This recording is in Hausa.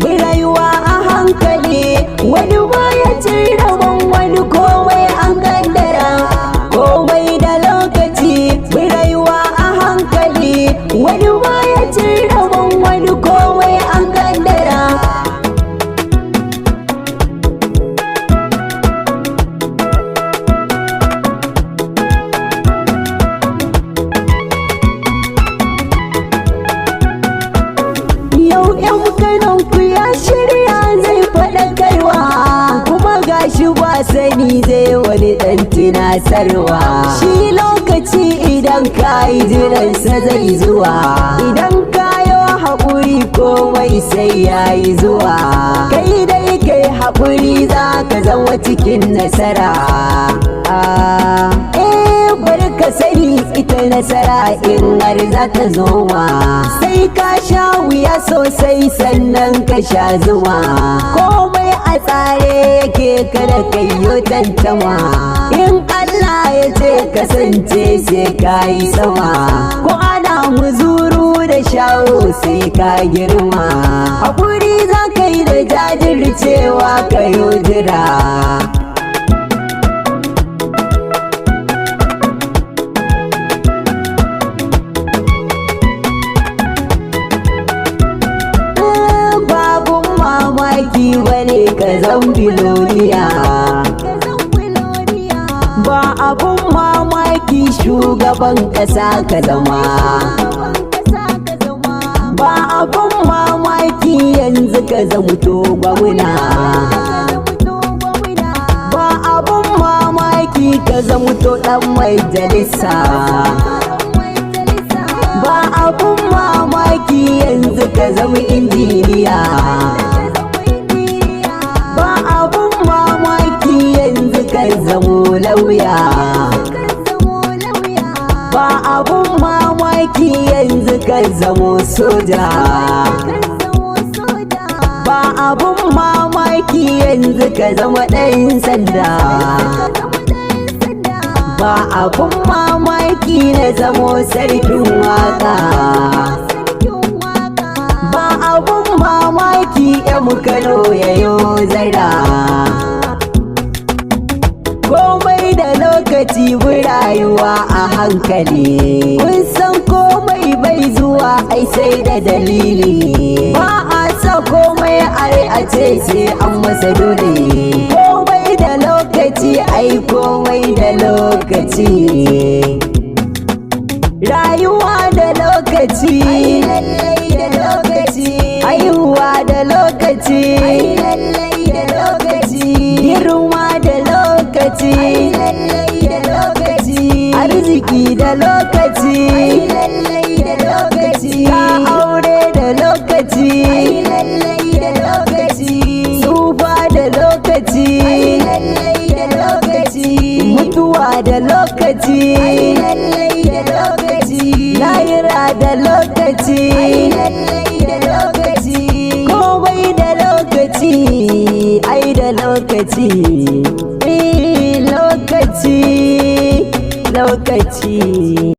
mu rayuwa a hankali, wani baya cin rabon wani, komai an kaddara, komai da lokaci, mu rayuwa a hankali, wani baya cin rabon wani, komai an kaddara. Yau ‘yan Kano ku ya shirya zai faɗakarwa, kuma gashi ba sani zai wani ɗan tunasarwa. Shi lokaci idan ka yi jiransa zai zuwa, idan ka yi haƙuri komai sai ya yi zuwa. Kai dai kai haƙuri za ka zama cikin nasara. Bari ka sani ita nasara in har za ta zo ma, sai ka sha wuya sosai sannan ka sha zuma. Komai a tsare yake kada kai yo tantama, in Allah ya ce kasance sai ka yi sama. Ko ana muzuru da shawo sai ka girma, haƙuri za ka yi da jajircewa ka yo jira. Bane ka zan biloniya, ba abun mamaki shugaban ƙasa ka zama, ba abun mamaki yanzu ka zamto gwamna, ba abun mamaki ka zamto ɗan majalisa, ba abun mamaki yanzu ka zama injiniya, ba abun mamaki yanzu ka zamo lauya, ba abun mamaki yanzu ka zamo soja, ba abun mamaki yanzu ka zama ɗan sanda, ba abun mamaki na zamo sarkin waka, ba abun mamaki ‘yan Kano yayo zara. Komai da lokaci bu rayuwa a hankali, kun san komai bai zuwa ai sai da dalili, ba a sa komai a ce sai an masa dole. Komai da lokaci ai komai da lokaci, rayuwa da lokaci, haihuwa da lokaci, girma da lokaci, arziki da lokaci, ka aure da lokaci, tsufa da lokaci, mutuwa da lokaci, lahira da lokaci, komai da lokaci, ai da lokaci, lokaci.